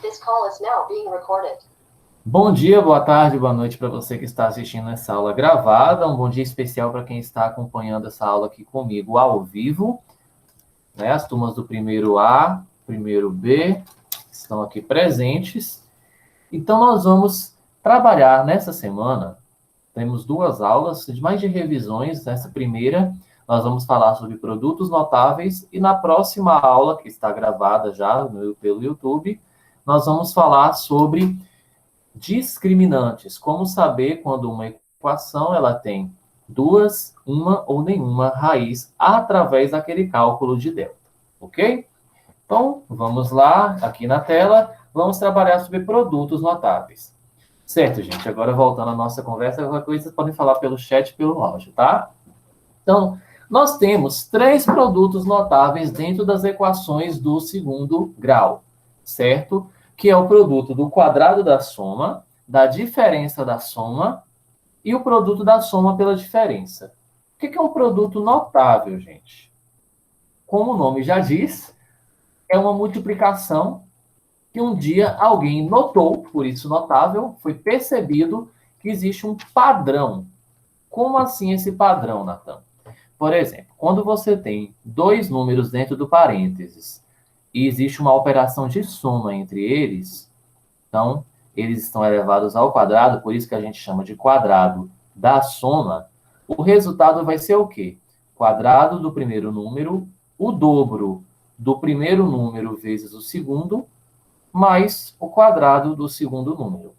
This call is now being recorded. Bom dia, boa tarde, boa noite para você que está assistindo essa aula gravada. Um bom dia especial para quem está acompanhando essa aula aqui comigo ao vivo. Né? As turmas do primeiro A, primeiro B estão aqui presentes. Então, nós vamos trabalhar nessa semana. Temos duas aulas, mais de revisões. Nessa primeira, nós vamos falar sobre produtos notáveis. E na próxima aula, que está gravada já pelo YouTube, nós vamos falar sobre discriminantes. Como saber quando uma equação ela tem duas, uma ou nenhuma raiz através daquele cálculo de delta. Ok? Então, vamos lá, aqui na tela, vamos trabalhar sobre produtos notáveis. Certo, gente? Agora, voltando à nossa conversa, qualquer coisa vocês podem falar pelo chat e pelo áudio, tá? Então, nós temos três produtos notáveis dentro das equações do segundo grau, certo? Que é o produto do quadrado da soma, da diferença da soma e o produto da soma pela diferença. O que é um produto notável, gente? Como o nome já diz, é uma multiplicação que um dia alguém notou, por isso notável, foi percebido que existe um padrão. Como assim esse padrão, Natan? Por exemplo, quando você tem dois números dentro do parênteses e existe uma operação de soma entre eles, então, eles estão elevados ao quadrado, por isso que a gente chama de quadrado da soma, o resultado vai ser o quê? Quadrado do primeiro número, o dobro do primeiro número vezes o segundo, mais o quadrado do segundo número.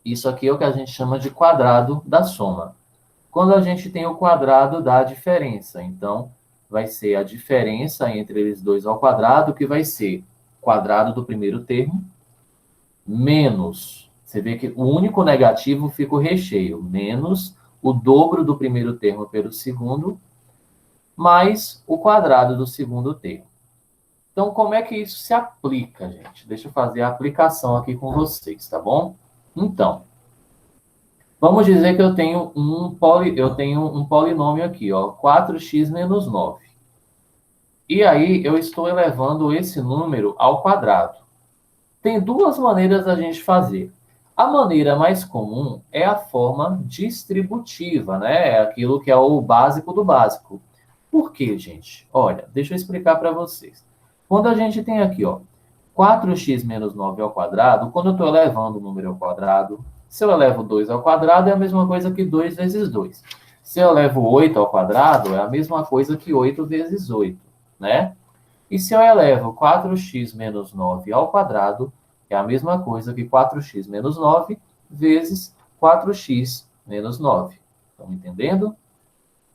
Isso aqui é o que a gente chama de quadrado da soma. Quando a gente tem o quadrado da diferença, então, vai ser a diferença entre eles dois ao quadrado, que vai ser quadrado do primeiro termo, menos, você vê que o único negativo fica o recheio, menos o dobro do primeiro termo pelo segundo, mais o quadrado do segundo termo. Então, como é que isso se aplica, gente? Deixa eu fazer a aplicação aqui com vocês, tá bom? Então, vamos dizer que eu tenho um polinômio aqui, ó, 4x menos 9. E aí, eu estou elevando esse número ao quadrado. Tem duas maneiras da gente fazer. A maneira mais comum é a forma distributiva, né? É aquilo que é o básico do básico. Por quê, gente? Olha, deixa eu explicar para vocês. Quando a gente tem aqui, ó, 4x menos 9 ao quadrado, quando eu estou elevando o número ao quadrado, se eu elevo 2 ao quadrado, é a mesma coisa que 2 vezes 2. Se eu elevo 8 ao quadrado, é a mesma coisa que 8 vezes 8, né? E se eu elevo 4x menos 9 ao quadrado, é a mesma coisa que 4x menos 9 vezes 4x menos 9. Estão entendendo?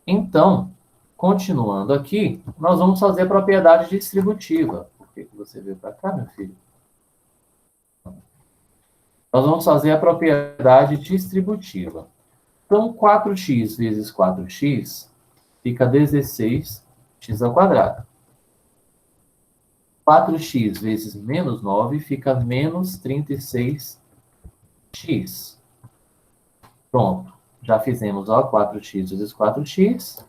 Então, continuando aqui, nós vamos fazer a propriedade distributiva. Por que você veio para cá, meu filho? Nós vamos fazer a propriedade distributiva. Então, 4x vezes 4x fica 16x ao quadrado. 4x vezes menos 9 fica menos 36x. Pronto. Já fizemos, ó, 4x vezes 4x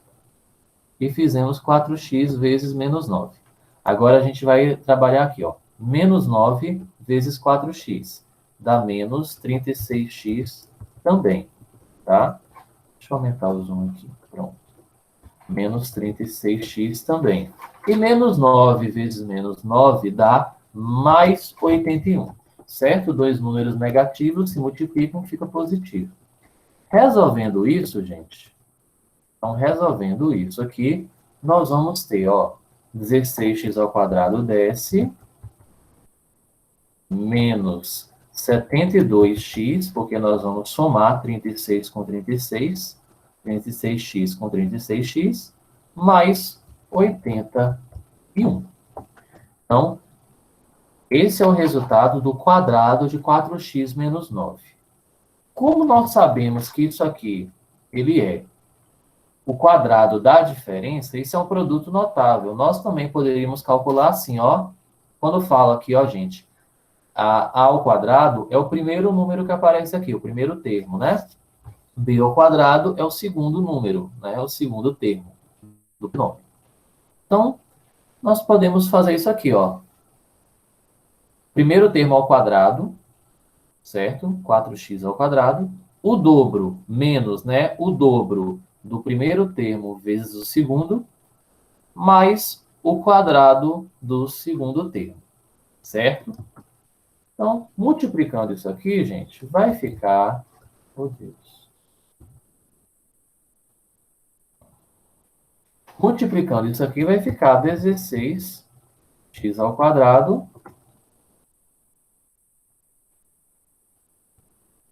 e fizemos 4x vezes menos 9. Agora a gente vai trabalhar aqui, ó. Menos 9 vezes 4x dá menos 36x também, tá? Deixa eu aumentar o zoom aqui. Pronto. Menos 36x também. E menos 9 vezes menos 9 dá mais 81. Certo? Dois números negativos se multiplicam, fica positivo. Resolvendo isso, gente, então resolvendo isso aqui, nós vamos ter, ó, 16x ao quadrado desce, menos 72x, porque nós vamos somar 36 com 36, 36x com 36x, mais 81. Então, esse é o resultado do quadrado de 4x menos 9. Como nós sabemos que isso aqui, ele é o quadrado da diferença, isso é um produto notável. Nós também poderíamos calcular assim, ó, quando fala aqui, ó, gente, a ao quadrado é o primeiro número que aparece aqui, o primeiro termo, né? B ao quadrado é o segundo número, né? É o segundo termo do nome. Então, nós podemos fazer isso aqui, ó. Primeiro termo ao quadrado, certo? 4x ao quadrado. O dobro menos, né? O dobro do primeiro termo vezes o segundo, mais o quadrado do segundo termo, certo? Então, multiplicando isso aqui, gente, vai ficar... Oh, Deus. Multiplicando isso aqui, vai ficar 16x ao quadrado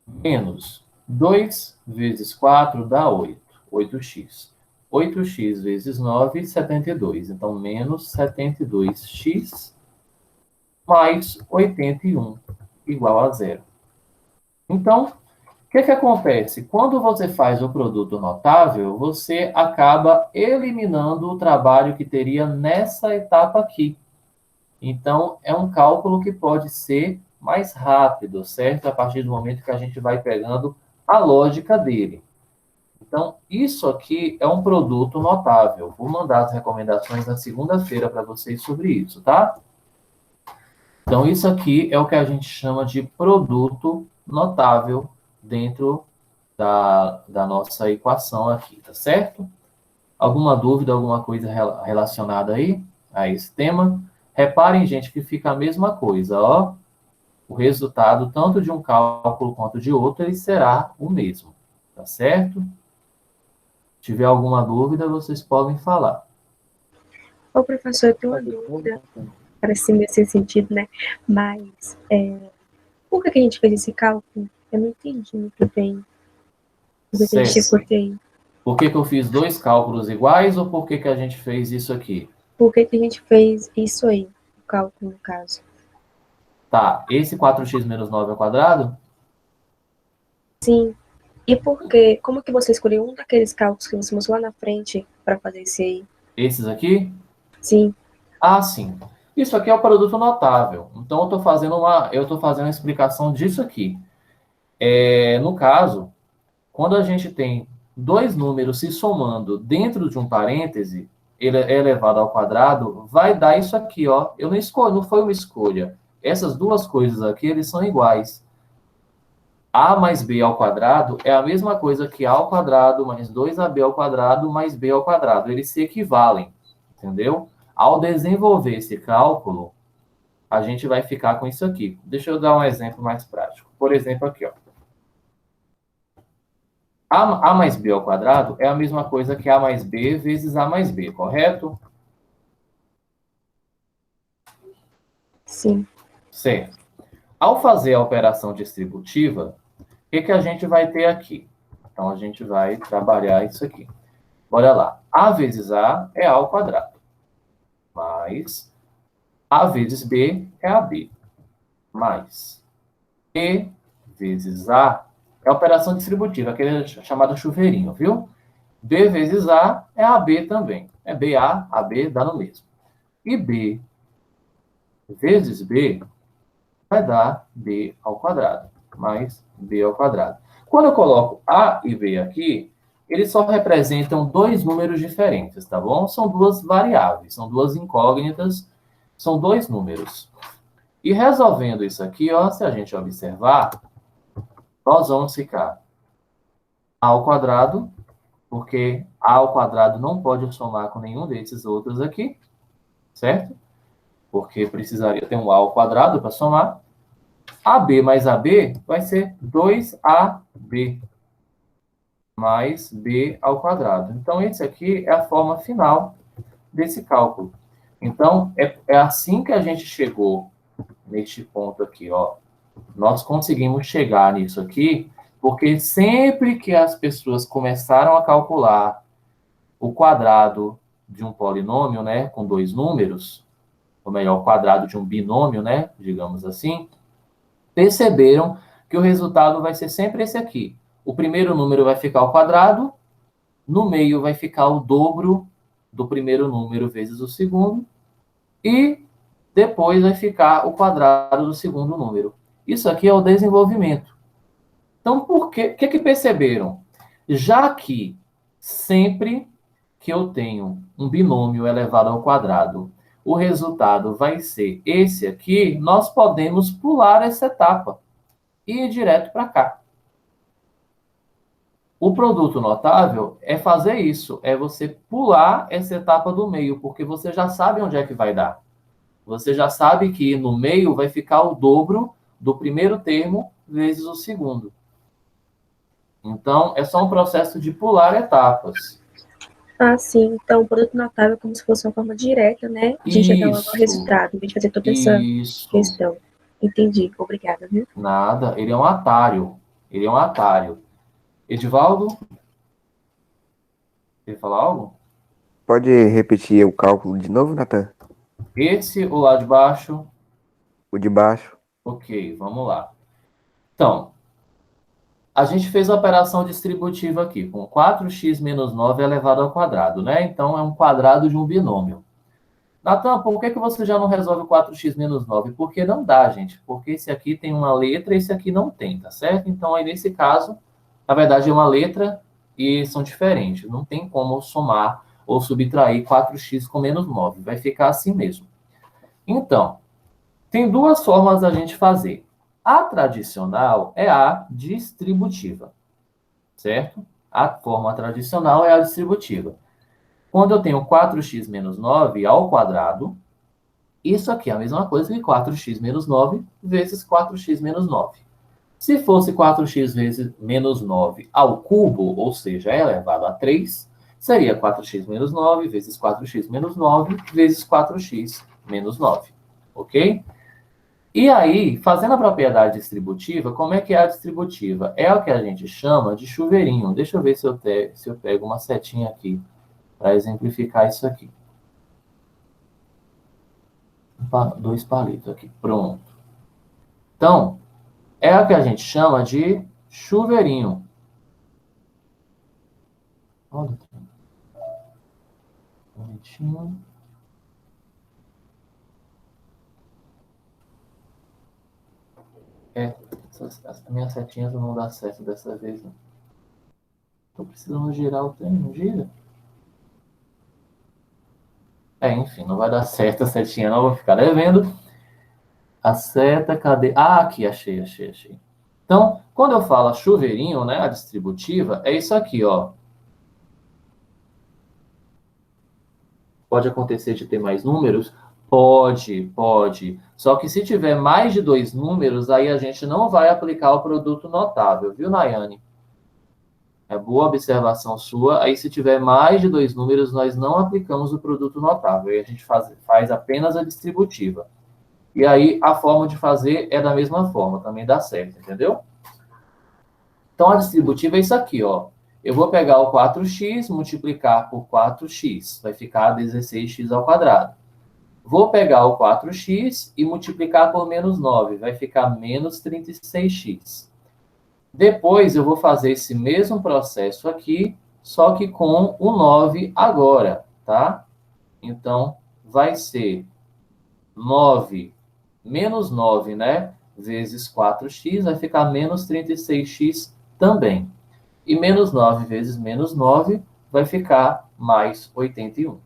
menos 2 vezes 4 dá 8. 8x. 8x vezes 9, 72. Então, menos 72x mais 81 igual a zero. Então, o que acontece? Quando você faz o produto notável, você acaba eliminando o trabalho que teria nessa etapa aqui. Então, é um cálculo que pode ser mais rápido, certo? A partir do momento que a gente vai pegando a lógica dele. Então, isso aqui é um produto notável. Vou mandar as recomendações na segunda-feira para vocês sobre isso, tá? Então, isso aqui é o que a gente chama de produto notável dentro da nossa equação aqui, tá certo? Alguma dúvida, alguma coisa relacionada aí a esse tema? Reparem, gente, que fica a mesma coisa, ó. O resultado, tanto de um cálculo quanto de outro, ele será o mesmo, tá certo? Se tiver alguma dúvida, vocês podem falar. Ô, professor, eu tenho uma dúvida, parece nesse sentido, né? Mas, por que a gente fez esse cálculo? Eu não entendi muito bem. Por que a gente cortei? Por que eu fiz dois cálculos iguais ou por que a gente fez isso aqui? Por que a gente fez isso aí, o cálculo, no caso? Tá, esse 4x menos 9 ao quadrado? Sim. E por quê? Como que você escolheu um daqueles cálculos que você mostrou lá na frente para fazer esse aí? Esses aqui? Sim. Ah, sim. Isso aqui é o produto notável. Então, eu estou fazendo uma explicação disso aqui. No caso, quando a gente tem dois números se somando dentro de um parêntese, ele é elevado ao quadrado, vai dar isso aqui, ó. Eu não escolho, não foi uma escolha. Essas duas coisas aqui, eles são iguais. A mais b ao quadrado é a mesma coisa que a ao quadrado mais 2ab ao quadrado mais b ao quadrado. Eles se equivalem, entendeu? Ao desenvolver esse cálculo, a gente vai ficar com isso aqui. Deixa eu dar um exemplo mais prático. Por exemplo, aqui, ó. A mais b ao quadrado é a mesma coisa que a mais b vezes a mais b, correto? Sim. Certo. Ao fazer a operação distributiva, o que a gente vai ter aqui? Então, a gente vai trabalhar isso aqui. Olha lá. A vezes A é A ao quadrado. Mais A vezes B é AB. Mais E vezes A é a operação distributiva, aquele chamado chuveirinho, viu? B vezes A é AB também. É BA, AB dá no mesmo. E B vezes B vai dar B ao quadrado, mais B ao quadrado. Quando eu coloco A e B aqui, eles só representam dois números diferentes, tá bom? São duas variáveis, são duas incógnitas, são dois números. E resolvendo isso aqui, ó, se a gente observar, nós vamos ficar A ao quadrado, porque A ao quadrado não pode somar com nenhum desses outros aqui, certo? Porque precisaria ter um A ao quadrado para somar. AB mais AB vai ser 2AB mais B ao quadrado. Então, esse aqui é a forma final desse cálculo. Então, é assim que a gente chegou neste ponto aqui, ó. Nós conseguimos chegar nisso aqui, porque sempre que as pessoas começaram a calcular o quadrado de um polinômio, né, com dois números, ou melhor, o quadrado de um binômio, né, digamos assim, perceberam que o resultado vai ser sempre esse aqui. O primeiro número vai ficar ao quadrado, no meio vai ficar o dobro do primeiro número vezes o segundo, e depois vai ficar o quadrado do segundo número. Isso aqui é o desenvolvimento. Então, por quê? O que perceberam? Já que sempre que eu tenho um binômio elevado ao quadrado, o resultado vai ser esse aqui, nós podemos pular essa etapa e ir direto para cá. O produto notável é fazer isso, é você pular essa etapa do meio, porque você já sabe onde é que vai dar. Você já sabe que no meio vai ficar o dobro do primeiro termo vezes o segundo. Então, é só um processo de pular etapas. Ah, sim. Então, o produto notável é como se fosse uma forma direta, né? A gente chegar logo ao resultado, em vez de fazer toda essa questão. Entendi. Obrigada, viu? Nada. Ele é um atalho. Ele é um atalho. Edivaldo? Quer falar algo? Pode repetir o cálculo de novo, Nathan? Esse, o lá de baixo. O de baixo. Ok, vamos lá. Então, a gente fez a operação distributiva aqui, com 4x menos 9 elevado ao quadrado, né? Então, é um quadrado de um binômio. Natan, por que você já não resolve 4x menos 9? Porque não dá, gente. Porque esse aqui tem uma letra e esse aqui não tem, tá certo? Então, aí, nesse caso, na verdade, é uma letra e são diferentes. Não tem como somar ou subtrair 4x com menos 9. Vai ficar assim mesmo. Então, tem duas formas da gente fazer. A tradicional é a distributiva, certo? A forma tradicional é a distributiva. Quando eu tenho 4x menos 9 ao quadrado, isso aqui é a mesma coisa que 4x menos 9 vezes 4x menos 9. Se fosse 4x vezes menos 9 ao cubo, ou seja, elevado a 3, seria 4x menos 9 vezes 4x menos 9 vezes 4x menos 9. Ok? E aí, fazendo a propriedade distributiva, como é que é a distributiva? É o que a gente chama de chuveirinho. Deixa eu ver se eu pego uma setinha aqui para exemplificar isso aqui. Dois palitos aqui, pronto. Então, é o que a gente chama de chuveirinho. Olha, bonitinho. As minhas setinhas não dão certo dessa vez, não. Tô precisando girar o trem, não gira? Enfim, não vai dar certo a setinha, não vou ficar devendo. A seta, cadê? Ah, aqui, achei. Então, quando eu falo chuveirinho, né, a distributiva, é isso aqui, ó. Pode acontecer de ter mais números? Pode. Só que se tiver mais de 2 números, aí a gente não vai aplicar o produto notável, viu, Nayane? É boa observação sua. Aí, se tiver mais de 2 números, nós não aplicamos o produto notável. Aí a gente faz apenas a distributiva. E aí, a forma de fazer é da mesma forma, também dá certo, entendeu? Então, a distributiva é isso aqui, ó. Eu vou pegar o 4x, multiplicar por 4x, vai ficar 16x ao quadrado. Vou pegar o 4x e multiplicar por menos 9, vai ficar menos 36x. Depois, eu vou fazer esse mesmo processo aqui, só que com o 9 agora, tá? Então, vai ser 9 menos 9, né? Vezes 4x, vai ficar menos 36x também. E menos 9 vezes menos 9 vai ficar mais 81.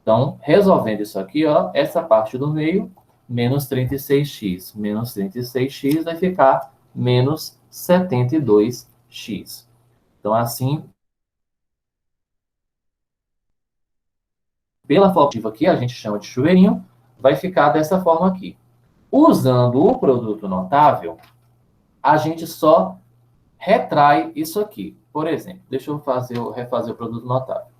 Então, resolvendo isso aqui, ó, essa parte do meio, menos 36x. Menos 36x vai ficar menos 72x. Então, assim, pela forma aqui, a gente chama de chuveirinho, vai ficar dessa forma aqui. Usando o produto notável, a gente só retrai isso aqui. Por exemplo, deixa eu refazer o produto notável.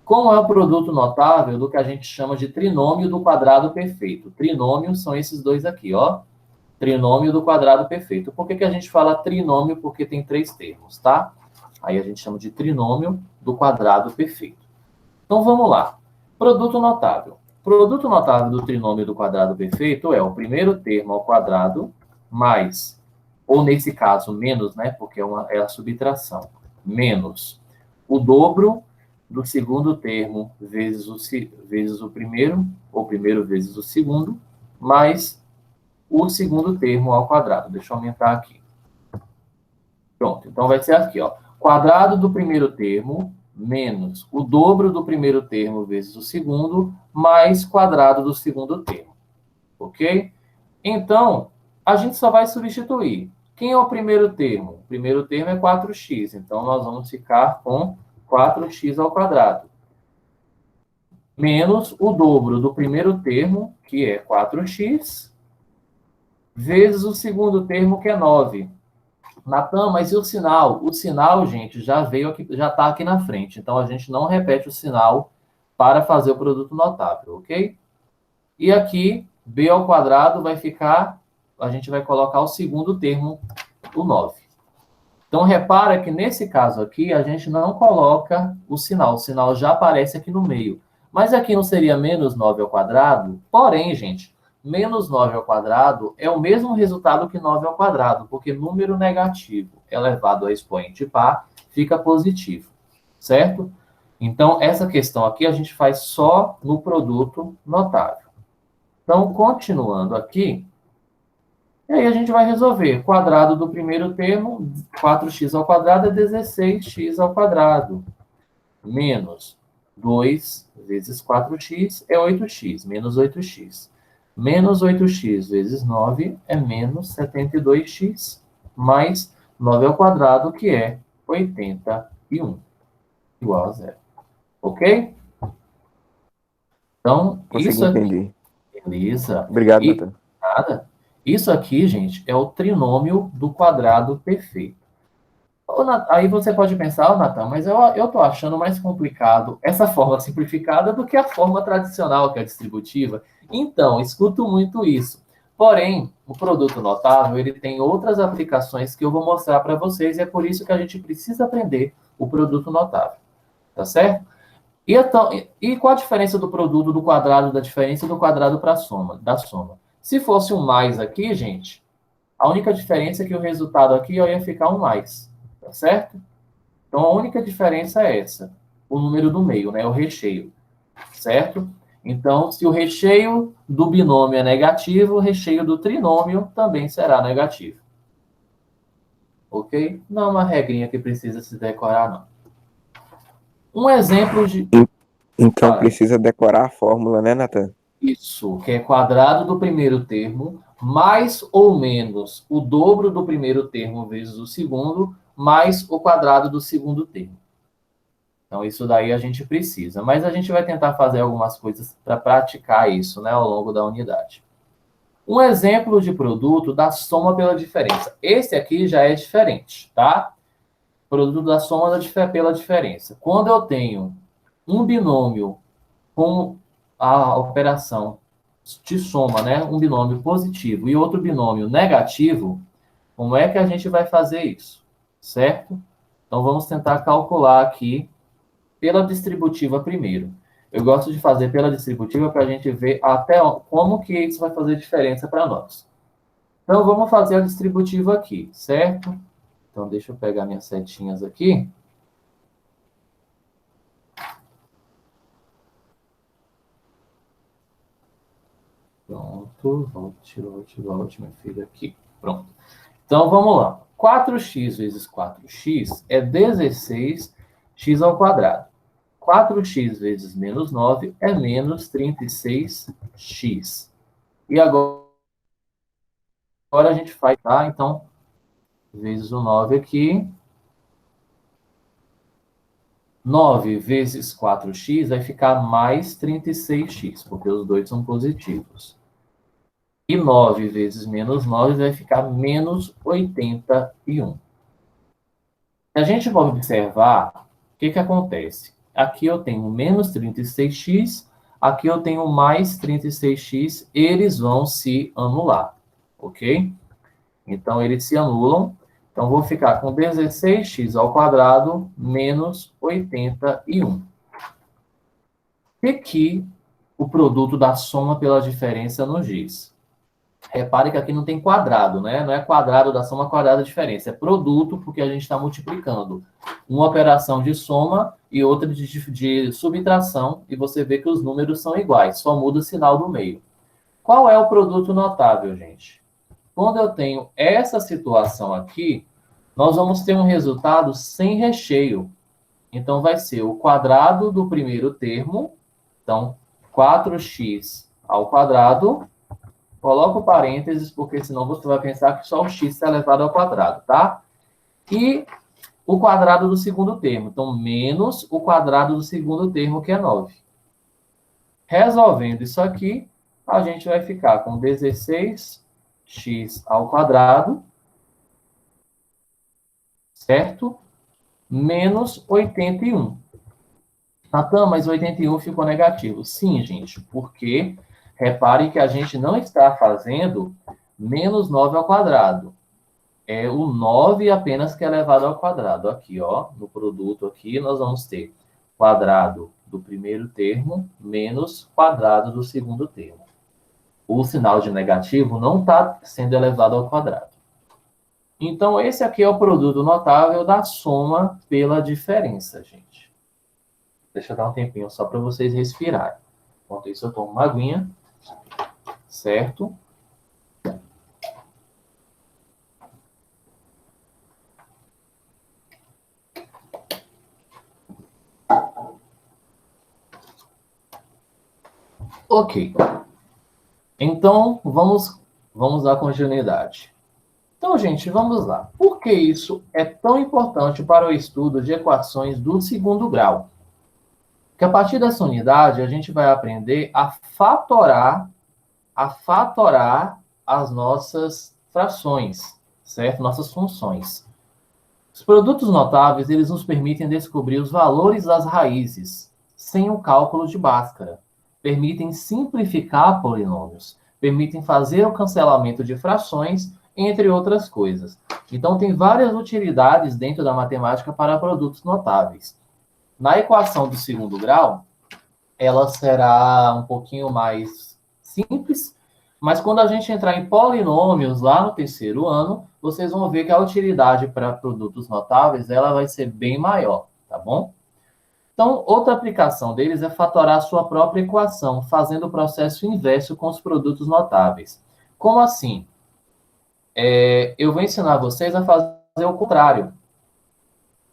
Como é o produto notável do que a gente chama de trinômio do quadrado perfeito? Trinômios são esses dois aqui, ó. Trinômio do quadrado perfeito. Por que a gente fala trinômio? Porque tem 3 termos, tá? Aí a gente chama de trinômio do quadrado perfeito. Então vamos lá. Produto notável. Produto notável do trinômio do quadrado perfeito é o primeiro termo ao quadrado mais, ou nesse caso menos, né? Porque é a subtração, menos o dobro do segundo termo vezes o primeiro, ou primeiro vezes o segundo, mais o segundo termo ao quadrado. Deixa eu aumentar aqui. Pronto, então vai ser aqui, ó. Quadrado do primeiro termo menos o dobro do primeiro termo vezes o segundo, mais quadrado do segundo termo. Ok? Então, a gente só vai substituir. Quem é o primeiro termo? O primeiro termo é 4x, então nós vamos ficar com 4x ao quadrado. Menos o dobro do primeiro termo, que é 4x, vezes o segundo termo, que é 9. Natan, mas e o sinal? O sinal, gente, já veio aqui, já está aqui na frente. Então, a gente não repete o sinal para fazer o produto notável, ok? E aqui, b ao quadrado vai ficar, a gente vai colocar o segundo termo, o 9. Então, repara que nesse caso aqui, a gente não coloca o sinal já aparece aqui no meio. Mas aqui não seria menos 9 ao quadrado? Porém, gente, menos 9 ao quadrado é o mesmo resultado que 9 ao quadrado, porque número negativo elevado a expoente par fica positivo, certo? Então, essa questão aqui a gente faz só no produto notável. Então, continuando aqui, e aí a gente vai resolver. Quadrado do primeiro termo, 4x ao quadrado é 16x ao quadrado. Menos 2 vezes 4x é 8x, menos 8x. Menos 8x vezes 9 é menos 72x, mais 9 ao quadrado, que é 81, igual a zero. Ok? Então, Consegui isso aqui... entender. Beleza. Obrigado, E Natan. nada. Isso aqui, gente, é o trinômio do quadrado perfeito. Aí você pode pensar, Natan, mas eu tô achando mais complicado essa forma simplificada do que a forma tradicional, que é a distributiva. Então, escuto muito isso. Porém, o produto notável, ele tem outras aplicações que eu vou mostrar para vocês, e é por isso que a gente precisa aprender o produto notável. Tá certo? E qual a diferença do produto do quadrado da diferença do quadrado para a soma, da soma? Se fosse um mais aqui, gente, a única diferença é que o resultado aqui ia ficar um mais, tá certo? Então, a única diferença é essa, o número do meio, né, o recheio, certo? Então, se o recheio do binômio é negativo, o recheio do trinômio também será negativo. Ok? Não é uma regrinha que precisa se decorar, não. Um exemplo de... Então precisa decorar a fórmula, né, Natan? Isso, que é quadrado do primeiro termo, mais ou menos o dobro do primeiro termo vezes o segundo, mais o quadrado do segundo termo. Então, isso daí a gente precisa. Mas a gente vai tentar fazer algumas coisas para praticar isso, né, ao longo da unidade. Um exemplo de produto da soma pela diferença. Esse aqui já é diferente, tá? Produto da soma pela diferença. Quando eu tenho um binômio com a operação de soma, né, um binômio positivo e outro binômio negativo, como é que a gente vai fazer isso? Certo? Então, vamos tentar calcular aqui pela distributiva primeiro. Eu gosto de fazer pela distributiva para a gente ver até como que isso vai fazer diferença para nós. Então, vamos fazer a distributiva aqui, certo? Então, deixa eu pegar minhas setinhas aqui. Pronto, volte, meu filho, aqui. Pronto. Então, vamos lá. 4x vezes 4x é 16x ao quadrado. 4x vezes menos 9 é menos 36x. E agora a gente faz, tá? Então, vezes o 9 aqui. 9 vezes 4x vai ficar mais 36x, porque os dois são positivos. E 9 vezes menos 9 vai ficar menos 81. Se a gente for observar, o que acontece? Aqui eu tenho menos 36x, aqui eu tenho mais 36x, eles vão se anular, ok? Então, eles se anulam. Então, vou ficar com 16x ao quadrado menos 81. O que o produto da soma pela diferença nos diz? Repare que aqui não tem quadrado, né? Não é quadrado da soma, quadrado da diferença. É produto, porque a gente está multiplicando uma operação de soma e outra de subtração, e você vê que os números são iguais, só muda o sinal do meio. Qual é o produto notável, gente? Quando eu tenho essa situação aqui, nós vamos ter um resultado sem recheio. Então, vai ser o quadrado do primeiro termo. Então, 4x ao quadrado. Coloca o parênteses, porque senão você vai pensar que só o x está elevado ao quadrado, tá? E o quadrado do segundo termo. Então, menos o quadrado do segundo termo, que é 9. Resolvendo isso aqui, a gente vai ficar com 16x ao quadrado, certo? Menos 81. Natan, mas 81 ficou negativo. Sim, gente, porque repare que a gente não está fazendo menos 9 ao quadrado. É o 9 apenas que é elevado ao quadrado. Aqui, ó, no produto aqui, nós vamos ter quadrado do primeiro termo menos quadrado do segundo termo. O sinal de negativo não está sendo elevado ao quadrado. Então, esse aqui é o produto notável da soma pela diferença, gente. Deixa eu dar um tempinho só para vocês respirarem. Enquanto isso, eu tomo uma aguinha, certo? Ok. Então, vamos à continuidade. Então, gente, vamos lá. Por que isso é tão importante para o estudo de equações do segundo grau? Porque a partir dessa unidade, a gente vai aprender a fatorar as nossas frações, certo? Nossas funções. Os produtos notáveis, eles nos permitem descobrir os valores das raízes, sem o cálculo de Bhaskara. Permitem simplificar polinômios, permitem fazer o cancelamento de frações, entre outras coisas. Então, tem várias utilidades dentro da matemática para produtos notáveis. Na equação do segundo grau, ela será um pouquinho mais simples, mas quando a gente entrar em polinômios lá no terceiro ano, vocês vão ver que a utilidade para produtos notáveis ela vai ser bem maior, tá bom? Então, outra aplicação deles é fatorar a sua própria equação, fazendo o processo inverso com os produtos notáveis. Como assim? Eu vou ensinar vocês a fazer o contrário.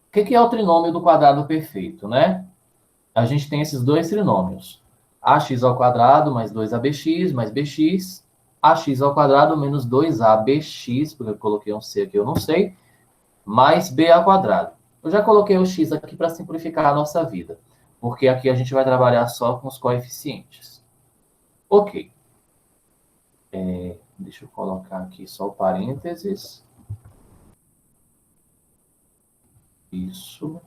O que é o trinômio do quadrado perfeito, né? A gente tem esses dois trinômios. Ax ao quadrado mais 2abx mais bx. Ax ao quadrado menos 2abx, porque eu coloquei um c aqui, eu não sei, mais b ao quadrado. Eu já coloquei o x aqui para simplificar a nossa vida, porque aqui a gente vai trabalhar só com os coeficientes. Ok. Deixa eu colocar aqui só o parênteses. Isso.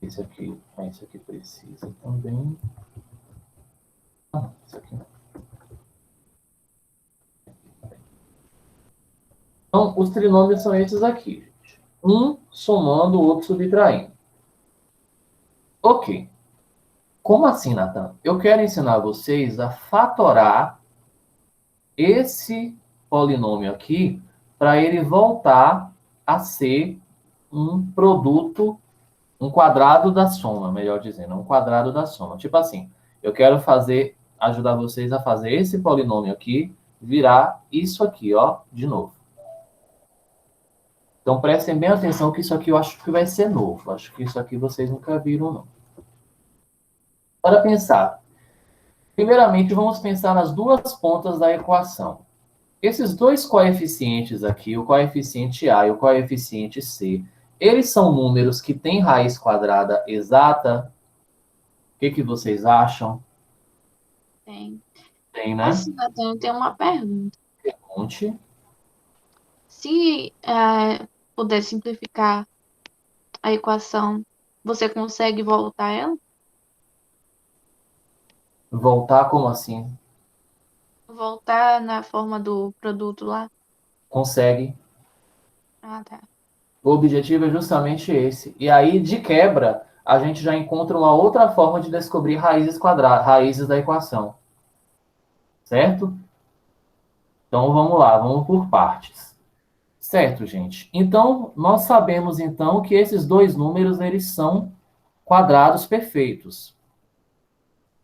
Esse aqui precisa também. Esse aqui não. Então, os trinômios são esses aqui, gente. Um somando, o outro subtraindo. Ok. Como assim, Natan? Eu quero ensinar vocês a fatorar esse polinômio aqui para ele voltar a ser um produto, um quadrado da soma, melhor dizendo, um quadrado da soma. Tipo assim, eu quero ajudar vocês a fazer esse polinômio aqui virar isso aqui, ó, de novo. Então, prestem bem atenção que isso aqui eu acho que vai ser novo. Acho que isso aqui vocês nunca viram, não. Para pensar. Primeiramente, vamos pensar nas duas pontas da equação. Esses dois coeficientes aqui, o coeficiente A e o coeficiente C, eles são números que têm raiz quadrada exata? O que vocês acham? Tem. Tem, né? Assim, Nathan, eu tenho uma pergunta. Pergunte. Se puder simplificar a equação, você consegue voltar ela? Voltar como assim? Voltar na forma do produto lá? Consegue. Ah, tá. O objetivo é justamente esse. E aí, de quebra, a gente já encontra uma outra forma de descobrir raízes quadradas, raízes da equação. Certo? Então, vamos lá, vamos por partes. Certo, gente? Então, nós sabemos, então, que esses dois números, eles são quadrados perfeitos.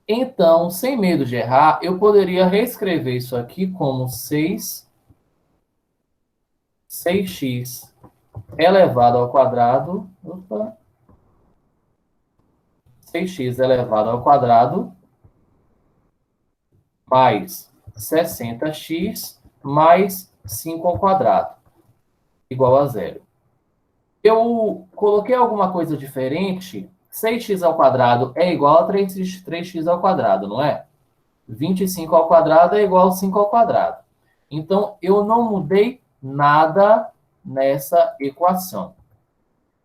Então, sem medo de errar, eu poderia reescrever isso aqui como 6x elevado ao quadrado, opa, 6x elevado ao quadrado mais 60x mais 5 ao quadrado, igual a zero. Eu coloquei alguma coisa diferente. 6x ao quadrado é igual a 3x ao quadrado, não é? 25 ao quadrado é igual a 5 ao quadrado. Então, eu não mudei nada nessa equação.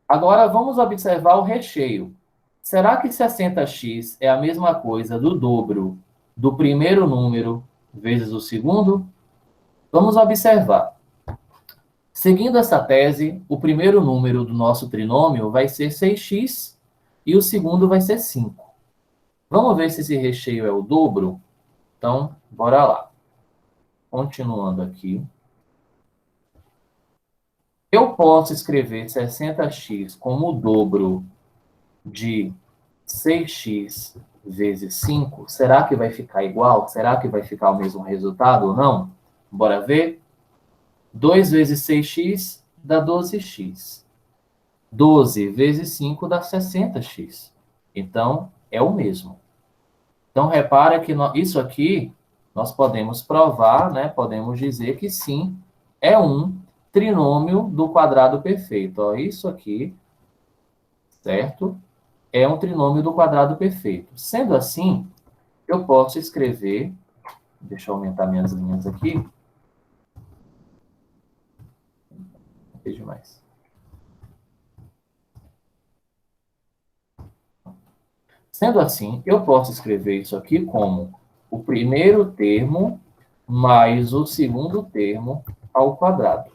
Agora, vamos observar o recheio. Será que 60x é a mesma coisa do dobro do primeiro número vezes o segundo? Vamos observar. Seguindo essa tese, o primeiro número do nosso trinômio vai ser 6x e o segundo vai ser 5. Vamos ver se esse recheio é o dobro? Então, bora lá. Continuando aqui. Eu posso escrever 60x como o dobro de 6x vezes 5. Será que vai ficar igual? Será que vai ficar o mesmo resultado ou não? Bora ver? 2 vezes 6x dá 12x. 12 vezes 5 dá 60x. Então, é o mesmo. Então, repara que isso aqui nós podemos provar, né? Podemos dizer que sim, é um trinômio do quadrado perfeito. Ó, isso aqui, certo? É um trinômio do quadrado perfeito. Sendo assim, eu posso escrever, deixa eu aumentar minhas linhas aqui. Demais. Sendo assim, eu posso escrever isso aqui como o primeiro termo mais o segundo termo ao quadrado.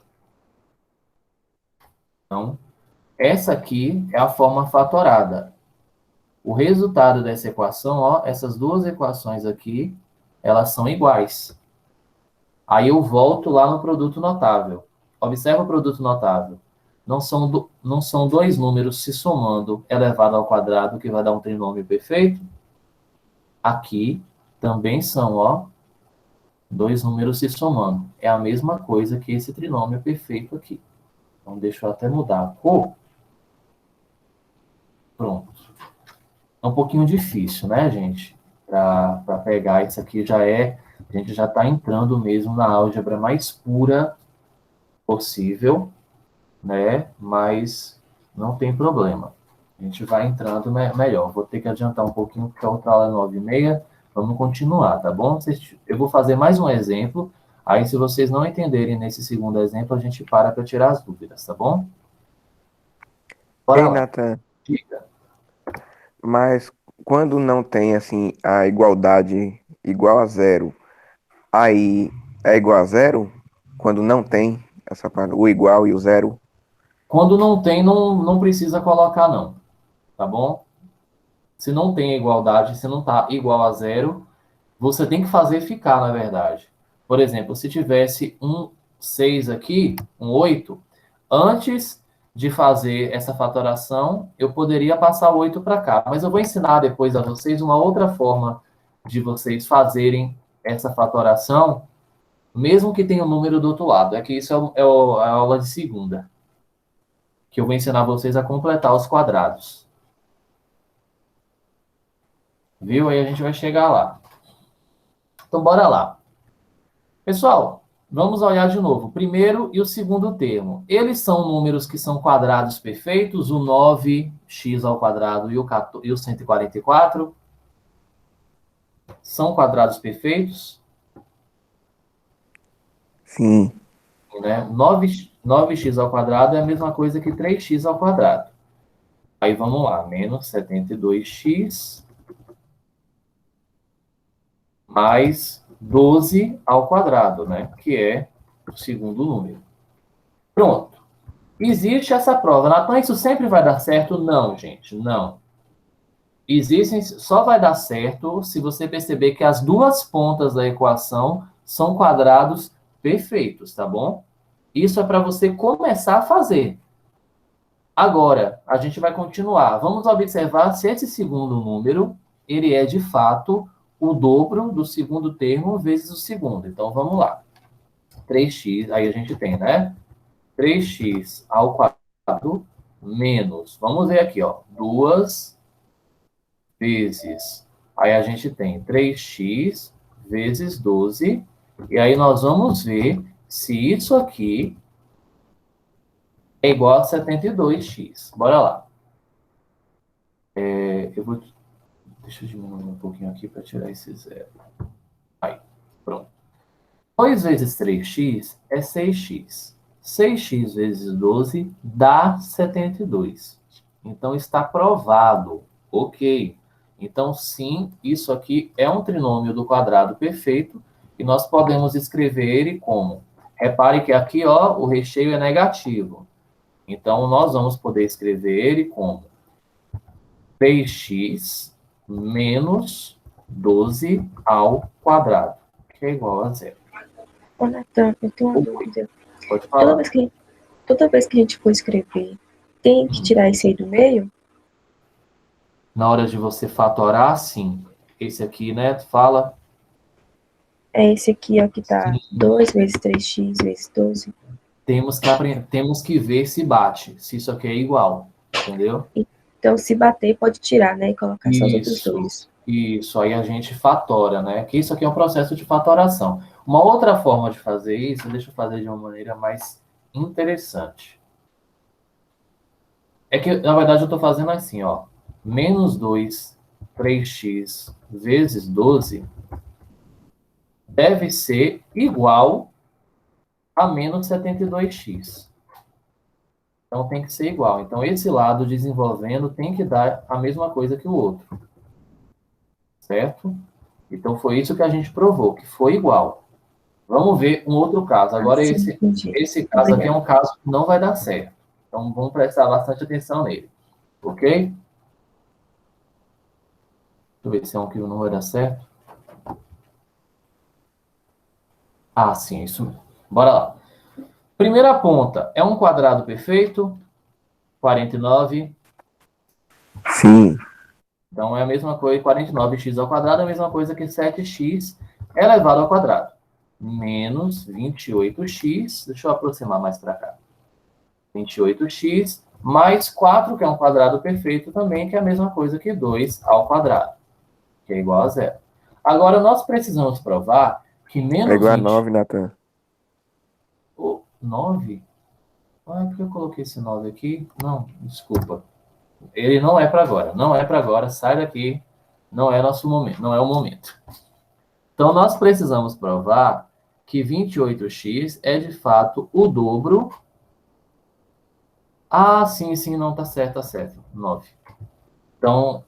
Então, essa aqui é a forma fatorada. O resultado dessa equação, ó, essas duas equações aqui, elas são iguais. Aí eu volto lá no produto notável. Observa o produto notável. Não são dois números se somando elevado ao quadrado que vai dar um trinômio perfeito? Aqui também são, ó, dois números se somando. É a mesma coisa que esse trinômio perfeito aqui. Então, deixa eu até mudar a cor. Pronto. É um pouquinho difícil, né, gente? Para pegar isso aqui a gente já está entrando mesmo na álgebra mais pura possível, né? Mas não tem problema. A gente vai entrando melhor. Vou ter que adiantar um pouquinho, porque a outra aula é 9h30. Vamos continuar, tá bom? Eu vou fazer mais um exemplo. Aí, se vocês não entenderem nesse segundo exemplo, a gente para tirar as dúvidas, tá bom? Bora Ei, lá. Nathan, Diga. mas quando não tem, assim, a igualdade igual a zero, aí é igual a zero? Quando não tem essa parte, o igual e o zero? Quando não tem, não precisa colocar, não. Tá bom? Se não tem igualdade, se não está igual a zero, você tem que fazer ficar, na verdade. Por exemplo, se tivesse um 6 aqui, um 8, antes de fazer essa fatoração, eu poderia passar o 8 para cá. Mas eu vou ensinar depois a vocês uma outra forma de vocês fazerem essa fatoração, mesmo que tenha o número do outro lado. É que isso é a aula de segunda, que eu vou ensinar vocês a completar os quadrados. Viu? Aí a gente vai chegar lá. Então, bora lá. Pessoal, vamos olhar de novo. O primeiro e o segundo termo. Eles são números que são quadrados perfeitos, o 9x ao quadrado e o 144. São quadrados perfeitos? Sim. Né? 9x ao quadrado é a mesma coisa que 3x ao quadrado. Aí vamos lá, menos 72x mais 12 ao quadrado, né? Que é o segundo número. Pronto. Existe essa prova. Natan, isso sempre vai dar certo? Não, gente, não. Só vai dar certo se você perceber que as duas pontas da equação são quadrados perfeitos, tá bom? Isso é para você começar a fazer. Agora, a gente vai continuar. Vamos observar se esse segundo número, ele é de fato o dobro do segundo termo vezes o segundo. Então, vamos lá. 3x, aí a gente tem, né? 3x ao quadrado menos, vamos ver aqui, ó, 2 vezes, aí a gente tem 3x vezes 12, e aí nós vamos ver se isso aqui é igual a 72x. Bora lá. Deixa eu diminuir um pouquinho aqui para tirar esse zero. Aí, pronto. 2 vezes 3x é 6x. 6x vezes 12 dá 72. Então, está provado. Ok. Então, sim, isso aqui é um trinômio do quadrado perfeito e nós podemos escrever ele como? Repare que aqui, ó, o recheio é negativo. Então, nós vamos poder escrever ele como 3x menos 12 ao quadrado, que é igual a zero. Ô, Natan, eu tenho uma dúvida. Pode Toda falar. vez que a gente for escrever, tem que tirar esse aí do meio? Na hora de você fatorar, sim. Esse aqui, né, fala. É esse aqui, ó, que tá Sim. 2 vezes 3x vezes 12. Temos que ver se bate, se isso aqui é igual, entendeu? Então, se bater, pode tirar, né? E colocar só os outros dois. Isso, aí a gente fatora, né? Que isso aqui é um processo de fatoração. Uma outra forma de fazer isso, deixa eu fazer de uma maneira mais interessante. É que, na verdade, eu estou fazendo assim, ó. Menos 2, 3x vezes 12 deve ser igual a menos 72x. Então, tem que ser igual. Então, esse lado desenvolvendo tem que dar a mesma coisa que o outro. Certo? Então, foi isso que a gente provou, que foi igual. Vamos ver um outro caso. Agora, Sim, esse entendi. caso aqui é um caso que não vai dar certo. Então, vamos prestar bastante atenção nele. Ok? Deixa eu ver se é um que não vai dar certo. Ah, sim, isso mesmo. Bora lá. Primeira ponta, é um quadrado perfeito? 49. Sim. Então, é a mesma coisa, 49x ao quadrado é a mesma coisa que 7x elevado ao quadrado. Menos 28x, deixa eu aproximar mais para cá. 28x mais 4, que é um quadrado perfeito também, que é a mesma coisa que 2 ao quadrado, que é igual a zero. Agora, nós precisamos provar que menos É igual a 20... 9, Natan. 9? Ah, por que eu coloquei esse 9 aqui? Não, desculpa. Ele não é para agora. Não é para agora. Sai daqui. Não é nosso momento. Não é o momento. Então, nós precisamos provar que 28x é, de fato, o dobro. Ah, sim, não, tá certo. 9. Então,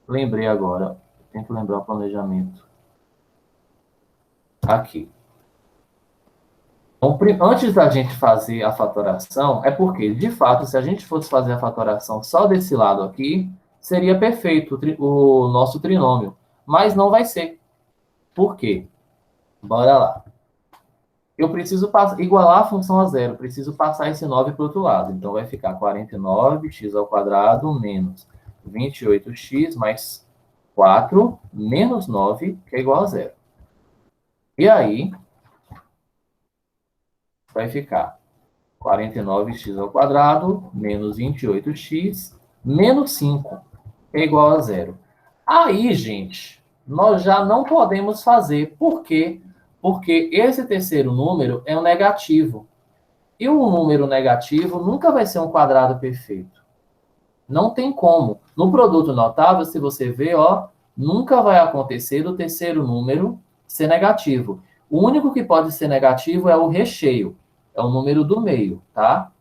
lembrei agora. Tem que lembrar o planejamento. Aqui. Então, antes da gente fazer a fatoração, é porque, de fato, se a gente fosse fazer a fatoração só desse lado aqui, seria perfeito o nosso trinômio. Mas não vai ser. Por quê? Bora lá. Eu preciso igualar a função a zero. Preciso passar esse 9 para o outro lado. Então, vai ficar 49x ao quadrado menos 28x mais 4 menos 9, que é igual a zero. E aí, vai ficar 49x ao quadrado menos 28x menos 5 é igual a zero. Aí, gente, nós já não podemos fazer. Por quê? Porque esse terceiro número é um negativo. E um número negativo nunca vai ser um quadrado perfeito. Não tem como. No produto notável, se você ver, ó, nunca vai acontecer o terceiro número ser negativo. O único que pode ser negativo é o recheio. É o número do meio, tá?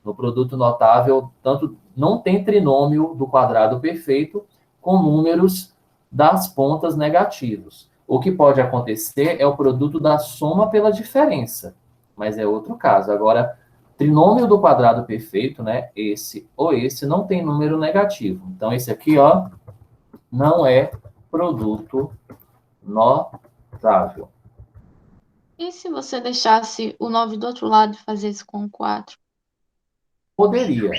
No produto notável, tanto não tem trinômio do quadrado perfeito com números das pontas negativos. O que pode acontecer é o produto da soma pela diferença, mas é outro caso. Agora, trinômio do quadrado perfeito, né? Esse ou esse não tem número negativo. Então, esse aqui, ó, não é produto notável. E se você deixasse o 9 do outro lado e fazesse com 4? Poderia,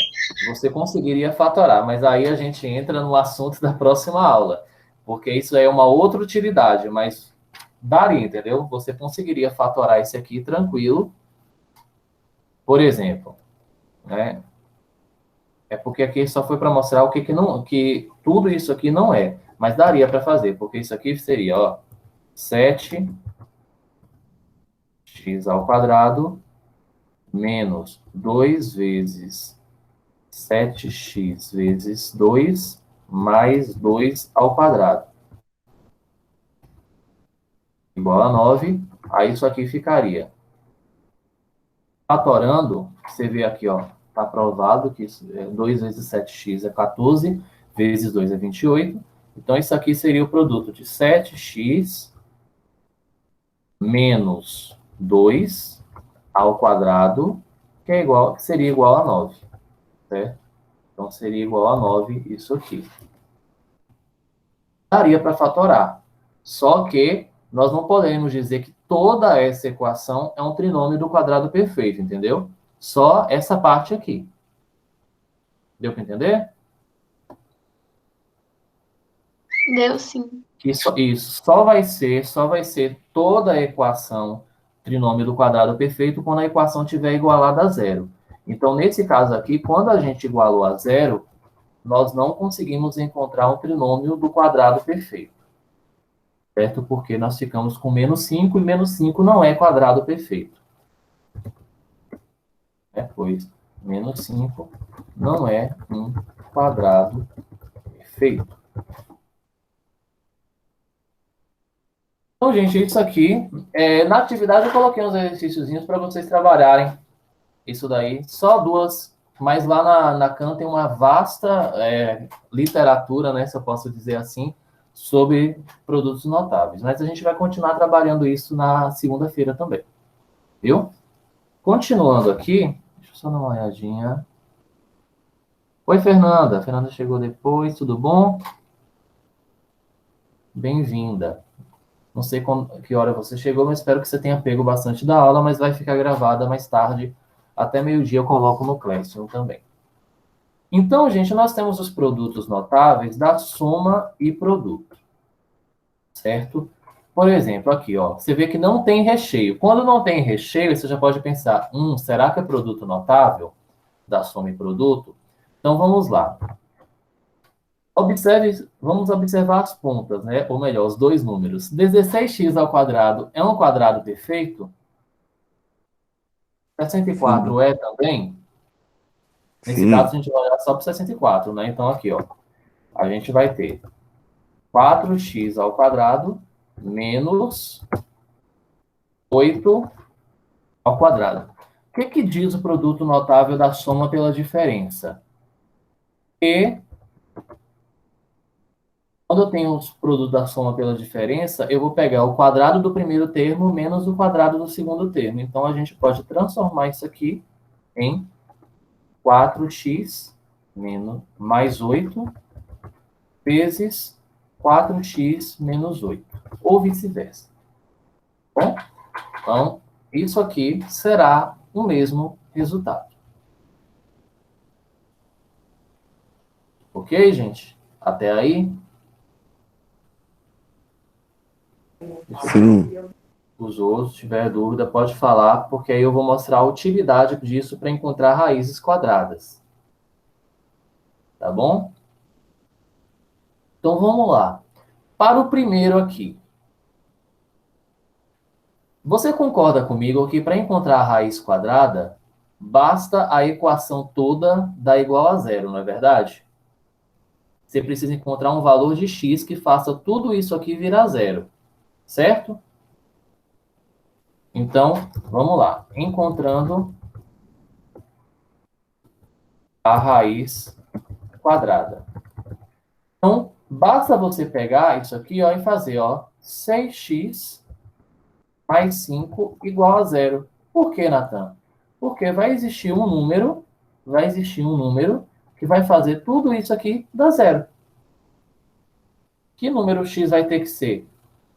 você conseguiria fatorar, mas aí a gente entra no assunto da próxima aula, porque isso é uma outra utilidade, mas daria, entendeu? Você conseguiria fatorar esse aqui tranquilo, Por exemplo, né? É porque aqui só foi para mostrar o que não, que tudo isso aqui não é, mas daria para fazer, porque isso aqui seria, ó, 7x ao quadrado menos 2 vezes 7x vezes 2 mais 2 ao quadrado igual a 9. Aí isso aqui ficaria. Fatorando, você vê aqui, ó, está provado que 2 vezes 7x é 14, vezes 2 é 28. Então, isso aqui seria o produto de 7x menos 2 ao quadrado, que seria igual a 9, certo? Então, seria igual a 9 isso aqui. Daria para fatorar. Só que nós não podemos dizer que toda essa equação é um trinômio do quadrado perfeito, entendeu? Só essa parte aqui. Deu para entender? Deu sim. Isso só vai ser toda a equação trinômio do quadrado perfeito quando a equação estiver igualada a zero. Então, nesse caso aqui, quando a gente igualou a zero, nós não conseguimos encontrar um trinômio do quadrado perfeito. Certo? Porque nós ficamos com menos 5 e menos 5 não é quadrado perfeito. Pois menos 5 não é um quadrado perfeito. Então, gente, isso aqui, na atividade eu coloquei uns exercíciozinhos para vocês trabalharem isso daí. Só duas, mas lá na Khan tem uma vasta literatura, né, se eu posso dizer assim, sobre produtos notáveis. Mas a gente vai continuar trabalhando isso na segunda-feira também. Viu? Continuando aqui, deixa eu só dar uma olhadinha. Oi, Fernanda. Fernanda chegou depois, tudo bom? Bem-vinda. Não sei que hora você chegou, mas espero que você tenha pego bastante da aula, mas vai ficar gravada mais tarde. Até meio-dia eu coloco no Classroom também. Então, gente, nós temos os produtos notáveis da soma e produto. Certo? Por exemplo, aqui, ó, você vê que não tem recheio. Quando não tem recheio, você já pode pensar, será que é produto notável da soma e produto? Então, vamos lá. Vamos observar as pontas, né? Ou melhor, os dois números. 16x ao quadrado é um quadrado perfeito? 64 Sim, é também? Nesse caso, a sim, gente vai olhar só para 64, né? Então, aqui, ó, a gente vai ter 4x ao quadrado menos 8 ao quadrado. O que diz o produto notável da soma pela diferença? Que quando eu tenho os produtos da soma pela diferença, eu vou pegar o quadrado do primeiro termo menos o quadrado do segundo termo. Então, a gente pode transformar isso aqui em 4x menos, mais 8 vezes 4x menos 8, ou vice-versa. Bom, então, isso aqui será o mesmo resultado. Ok, gente? Até aí? sim. Os outros, se tiver dúvida, pode falar, porque aí eu vou mostrar a utilidade disso para encontrar raízes quadradas. Tá bom? Então, vamos lá. Para o primeiro aqui. Você concorda comigo que para encontrar a raiz quadrada, basta a equação toda dar igual a zero, não é verdade? Você precisa encontrar um valor de x que faça tudo isso aqui virar zero, certo? Então, vamos lá. Encontrando a raiz quadrada. Então, basta você pegar isso aqui, ó, e fazer, ó, 6x mais 5 igual a zero. Por que, Natan? Porque vai existir um número que vai fazer tudo isso aqui dar zero. Que número x vai ter que ser?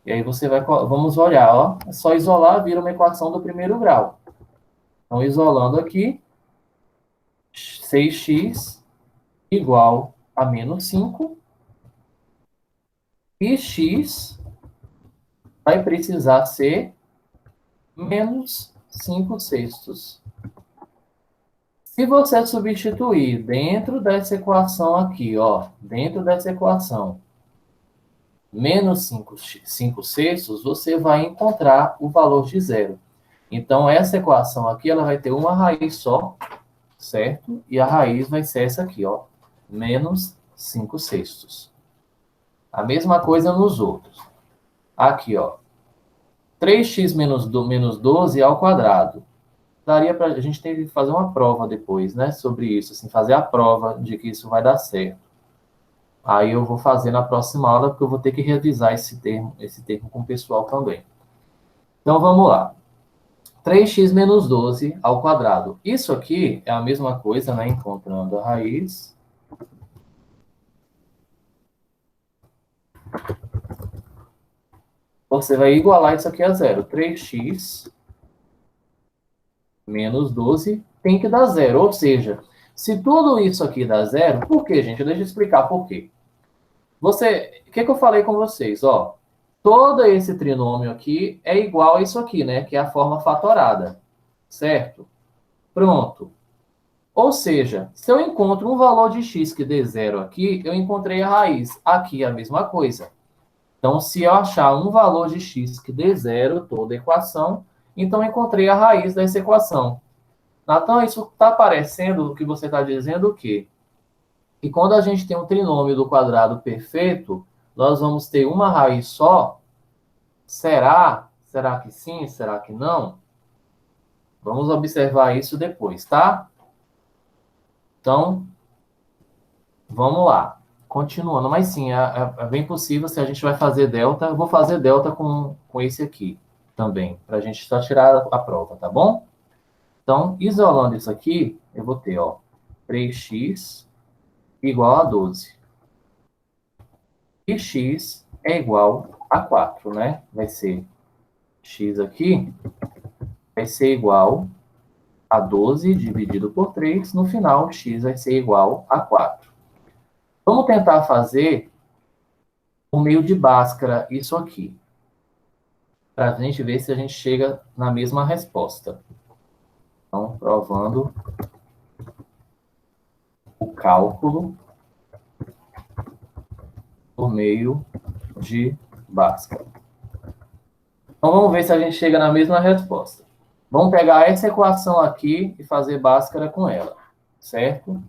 E aí vamos olhar, ó, é só isolar, vira uma equação do primeiro grau. Então, isolando aqui, 6x igual a menos 5, e x vai precisar ser menos 5 sextos. Se você substituir dentro dessa equação aqui, ó, dentro dessa equação, menos 5 sextos, você vai encontrar o valor de zero. Então, essa equação aqui, ela vai ter uma raiz só, certo? E a raiz vai ser essa aqui, ó, menos 5 sextos. A mesma coisa nos outros. Aqui, ó, 3x menos 12 ao quadrado. Daria para a gente ter que fazer uma prova depois, né, sobre isso, assim, fazer a prova de que isso vai dar certo. Aí eu vou fazer na próxima aula, porque eu vou ter que revisar esse termo com o pessoal também. Então, vamos lá. 3x menos 12 ao quadrado. Isso aqui é a mesma coisa, né, encontrando a raiz. Você vai igualar isso aqui a zero. 3x menos 12 tem que dar zero. Ou seja, se tudo isso aqui dá zero, por quê, gente? Deixa eu explicar por quê. O que eu falei com vocês? Ó, todo esse trinômio aqui é igual a isso aqui, né? Que é a forma fatorada. Certo? Pronto. Ou seja, se eu encontro um valor de x que dê zero aqui, eu encontrei a raiz. Aqui é a mesma coisa. Então, se eu achar um valor de x que dê zero, toda a equação, então eu encontrei a raiz dessa equação. Natan, isso está parecendo o que você está dizendo o quê? E quando a gente tem um trinômio do quadrado perfeito, nós vamos ter uma raiz só? Será? Será que sim? Será que não? Vamos observar isso depois, tá? Então, vamos lá. Continuando, mas sim, é bem possível se a gente vai fazer delta. Eu vou fazer delta com esse aqui também, para a gente só tirar a prova, tá bom? Então, isolando isso aqui, eu vou ter, ó, 3x igual a 12. E x é igual a 4, né? Vai ser x aqui, vai ser igual a 12 dividido por 3. No final, x vai ser igual a 4. Vamos tentar fazer por meio de Bhaskara isso aqui, para a gente ver se a gente chega na mesma resposta. Então, provando o cálculo por meio de Bhaskara. Então, vamos ver se a gente chega na mesma resposta. Vamos pegar essa equação aqui e fazer Bhaskara com ela, certo?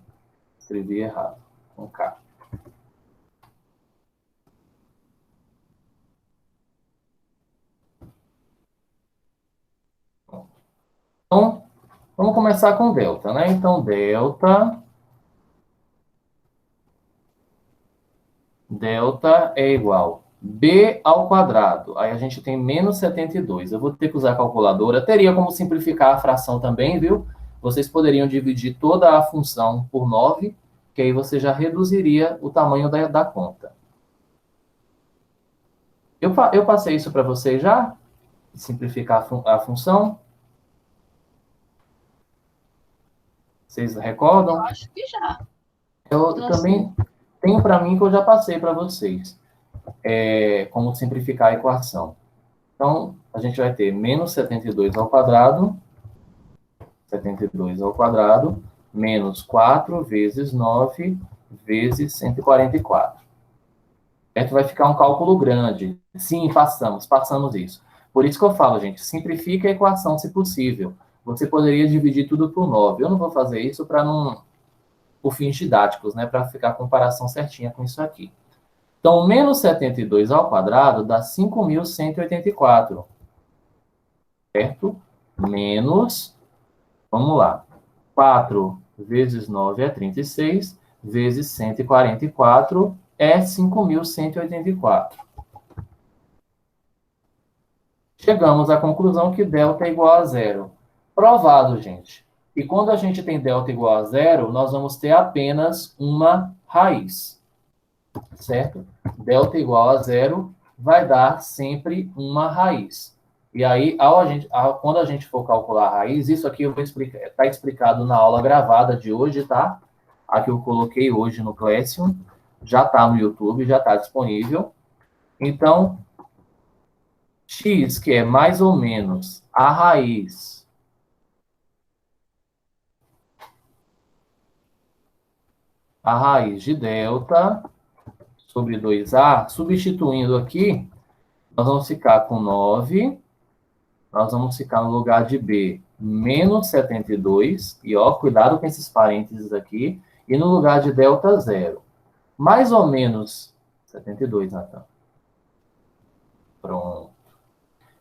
Escrevi errado, com K. Então, vamos começar com delta, né? Então, delta é igual b ao quadrado. Aí a gente tem menos 72. Eu vou ter que usar a calculadora. Teria como simplificar a fração também, viu? Vocês poderiam dividir toda a função por 9, que aí você já reduziria o tamanho da conta. Eu passei isso para vocês já? Simplificar a função? Vocês recordam? Eu acho que já. Eu Não também tenho para mim que eu já passei para vocês. Como simplificar a equação. Então, a gente vai ter menos 72 ao quadrado, menos 4 vezes 9 vezes 144. Certo? Vai ficar um cálculo grande. Sim, passamos isso. Por isso que eu falo, gente, simplifique a equação se possível. Você poderia dividir tudo por 9. Eu não vou fazer isso por fins didáticos, né? Para ficar a comparação certinha com isso aqui. Então, menos 72 ao quadrado dá 5.184. Certo? Menos, vamos lá, 4 vezes 9 é 36, vezes 144 é 5.184. Chegamos à conclusão que delta é igual a zero. Provado, gente. E quando a gente tem delta igual a zero, nós vamos ter apenas uma raiz. Certo? Delta igual a zero vai dar sempre uma raiz. E aí, quando a gente for calcular a raiz, isso aqui eu vou explicar, está explicado na aula gravada de hoje, tá? A que eu coloquei hoje no Classroom, já está no YouTube, já está disponível. Então, x, que é mais ou menos a raiz a raiz de delta sobre 2A, substituindo aqui, nós vamos ficar com 9, nós vamos ficar no lugar de B, menos 72, e ó, cuidado com esses parênteses aqui, e no lugar de delta, 0. Mais ou menos, 72, Natan. Pronto.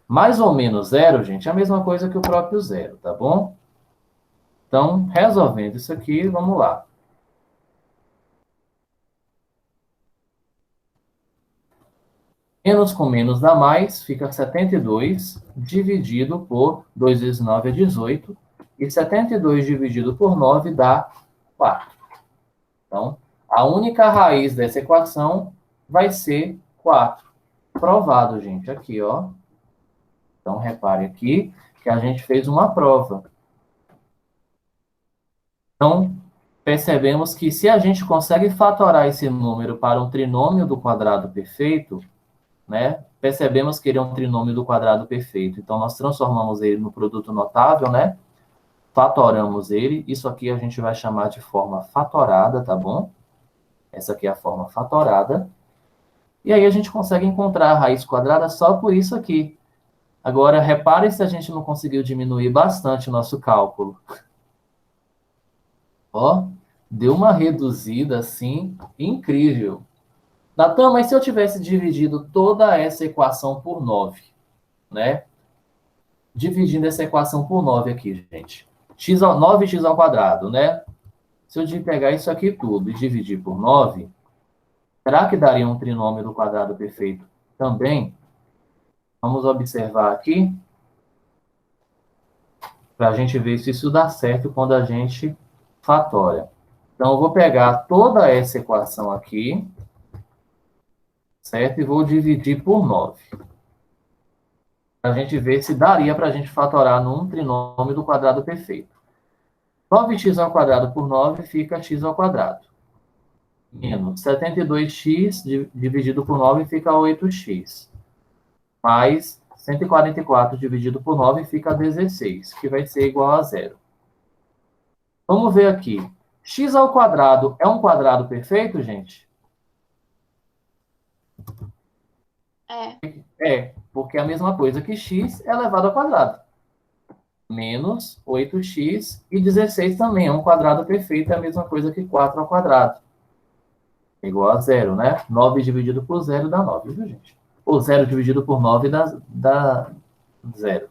Mais ou menos 0, gente, é a mesma coisa que o próprio 0, tá bom? Então, resolvendo isso aqui, vamos lá. Menos com menos dá mais, fica 72, dividido por 2 vezes 9 é 18, e 72 dividido por 9 dá 4. Então, a única raiz dessa equação vai ser 4. Provado, gente, aqui, ó. Então, repare aqui que a gente fez uma prova. Então, percebemos que se a gente consegue fatorar esse número para um trinômio do quadrado perfeito, né? Percebemos que ele é um trinômio do quadrado perfeito. Então, nós transformamos ele no produto notável, né? Fatoramos ele. Isso aqui a gente vai chamar de forma fatorada, tá bom? Essa aqui é a forma fatorada. E aí a gente consegue encontrar a raiz quadrada só por isso aqui. Agora, repare se a gente não conseguiu diminuir bastante o nosso cálculo. Ó, deu uma reduzida, assim, incrível. Natan, mas se eu tivesse dividido toda essa equação por 9, né? Dividindo essa equação por 9 aqui, gente. 9x ao quadrado, né? Se eu pegar isso aqui tudo e dividir por 9, será que daria um trinômio do quadrado perfeito também? Vamos observar aqui, para a gente ver se isso dá certo quando a gente fatora. Então, eu vou pegar toda essa equação aqui, certo? E vou dividir por 9. Para a gente ver se daria para a gente fatorar num trinômio do quadrado perfeito. 9x ao quadrado por 9 fica x ao quadrado. Menos 72x dividido por 9 fica 8x. Mais 144 dividido por 9 fica 16, que vai ser igual a 0. Vamos ver aqui. X ao quadrado é um quadrado perfeito, gente? É, porque é a mesma coisa que x elevado ao quadrado. Menos 8x e 16 também é um quadrado perfeito, é a mesma coisa que 4 ao quadrado. Igual a 0, né? 9 dividido por 0 dá 9, viu, gente? Ou 0 dividido por 9 dá 0.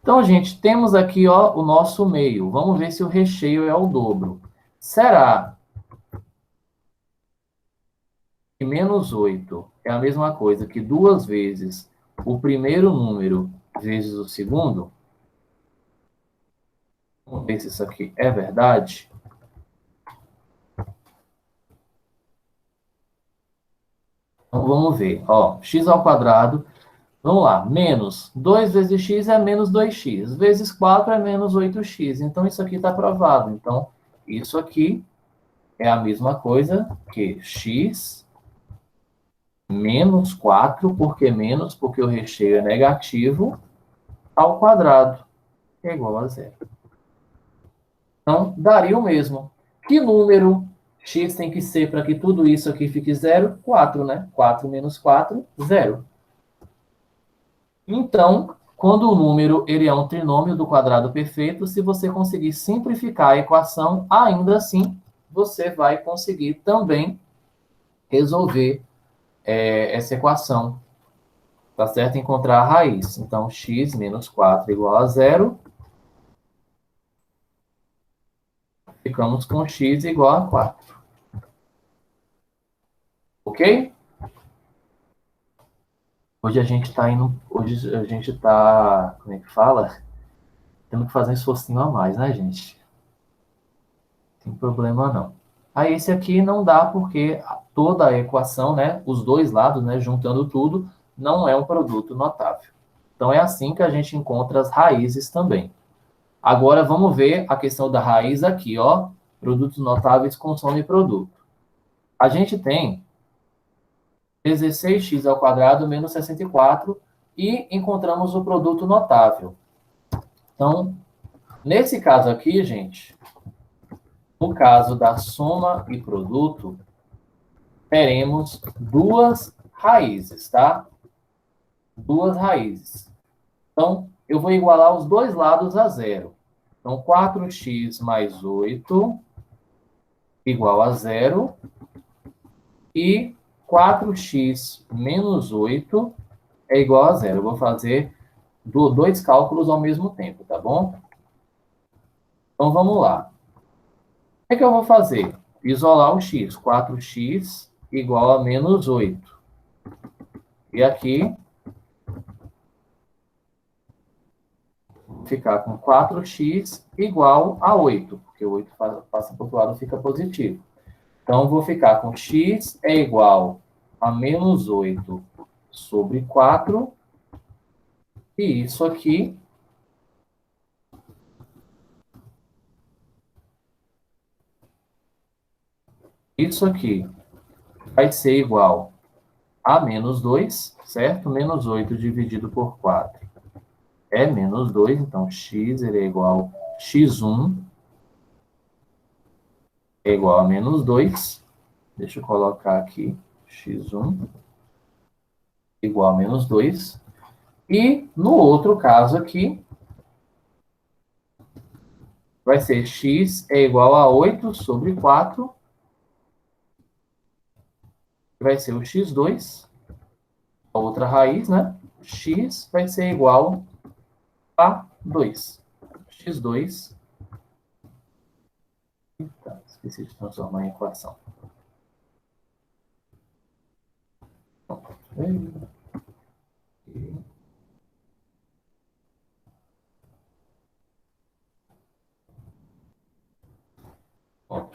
Então, gente, temos aqui, ó, o nosso meio. Vamos ver se o recheio é o dobro. Será que menos 8 é a mesma coisa que 2 vezes o primeiro número vezes o segundo? Vamos ver se isso aqui é verdade. Então, vamos ver. Ó, x ao quadrado. Vamos lá. Menos 2 vezes x é menos 2x. Vezes 4 é menos 8x. Então, isso aqui está provado. Então, isso aqui é a mesma coisa que x menos 4, porque menos, porque o recheio é negativo, ao quadrado, que é igual a 0. Então, daria o mesmo. Que número x tem que ser para que tudo isso aqui fique 0? 4, né? 4 menos 4, 0. Então, quando o número ele é um trinômio do quadrado perfeito, se você conseguir simplificar a equação, ainda assim, você vai conseguir também resolver essa equação. Tá certo? Encontrar a raiz. Então, x menos 4 igual a 0. Ficamos com x igual a 4. Ok? Hoje a gente está indo... Hoje a gente está... Como é que fala? Tendo que fazer um esforcinho a mais, né, gente? Não tem problema, não. Aí, esse aqui não dá porque toda a equação, né? Os dois lados, né? Juntando tudo, não é um produto notável. Então, é assim que a gente encontra as raízes também. Agora, vamos ver a questão da raiz aqui, ó. Produtos notáveis consome produto. A gente tem 16x ao quadrado menos 64 e encontramos o produto notável. Então, nesse caso aqui, gente, No caso da soma e produto, teremos duas raízes, tá? Duas raízes. Então, eu vou igualar os dois lados a zero. Então, 4x mais 8 igual a zero. E 4x menos 8 é igual a zero. Eu vou fazer dois cálculos ao mesmo tempo, tá bom? Então, vamos lá. O que é que eu vou fazer? Isolar o x. 4x igual a menos 8. E aqui, vou ficar com 4x igual a 8, porque 8 passa para o outro lado e fica positivo. Então, vou ficar com x é igual a menos 8 sobre 4. E isso aqui vai ser igual a menos 2, certo? Menos 8 dividido por 4 é menos 2, então x ele é igual a x1 é igual a menos 2. Deixa eu colocar aqui, x1 igual a menos 2. E no outro caso aqui, vai ser x é igual a 8 sobre 4. Vai ser o x2, a outra raiz, né? X vai ser igual a 2. X2. Eita, esqueci de transformar em equação.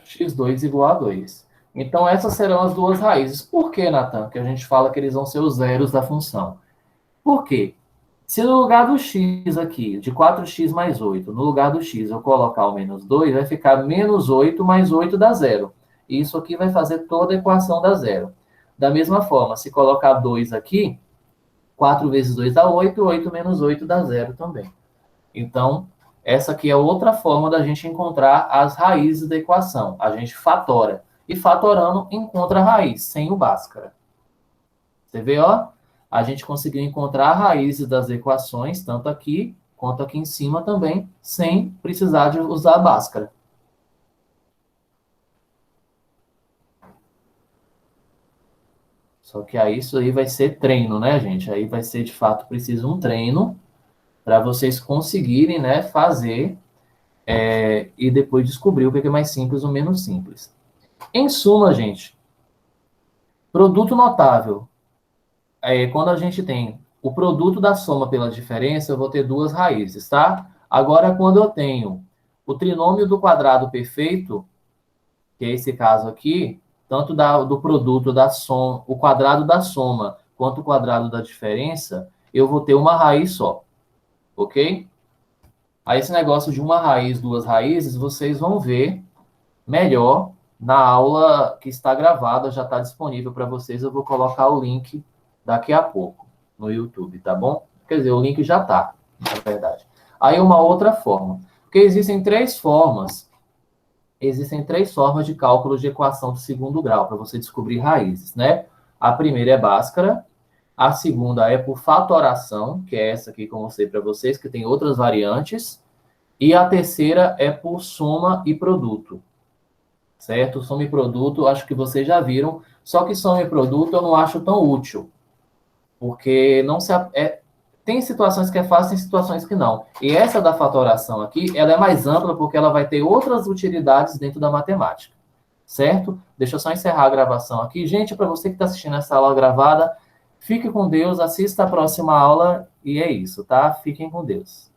X2 igual a 2. Então, essas serão as duas raízes. Por que, Natan, que a gente fala que eles vão ser os zeros da função? Por quê? Se no lugar do x aqui, de 4x mais 8, no lugar do x eu colocar o menos 2, vai ficar menos 8 mais 8 dá zero. E isso aqui vai fazer toda a equação dar zero. Da mesma forma, se colocar 2 aqui, 4 vezes 2 dá 8, 8 menos 8 dá zero também. Então, essa aqui é outra forma da gente encontrar as raízes da equação. A gente fatora. E fatorando, encontra a raiz, sem o Bhaskara. Você vê, ó? A gente conseguiu encontrar a raiz das equações, tanto aqui quanto aqui em cima também, sem precisar de usar a Bhaskara. Só que aí isso aí vai ser treino, né, gente? Aí vai ser, de fato, preciso um treino para vocês conseguirem, né, fazer e depois descobrir o que é mais simples ou menos simples. Em suma, gente, produto notável. Quando a gente tem o produto da soma pela diferença, eu vou ter duas raízes, tá? Agora, quando eu tenho o trinômio do quadrado perfeito, que é esse caso aqui, tanto do produto da soma, o quadrado da soma, quanto o quadrado da diferença, eu vou ter uma raiz só, ok? Aí esse negócio de uma raiz, duas raízes, vocês vão ver melhor na aula que está gravada, já está disponível para vocês. Eu vou colocar o link daqui a pouco no YouTube, tá bom? Quer dizer, o link já está, na verdade. Aí uma outra forma, porque existem três formas de cálculo de equação de segundo grau, para você descobrir raízes, né? A primeira é Bhaskara, a segunda é por fatoração, que é essa aqui que eu mostrei para vocês, que tem outras variantes, e a terceira é por soma e produto, certo? Soma e produto, acho que vocês já viram, só que soma e produto eu não acho tão útil, porque não se tem situações que é fácil, tem situações que não. E essa da fatoração aqui, ela é mais ampla porque ela vai ter outras utilidades dentro da matemática, certo? Deixa eu só encerrar a gravação aqui. Gente, para você que está assistindo essa aula gravada, fique com Deus, assista a próxima aula e é isso, tá? Fiquem com Deus.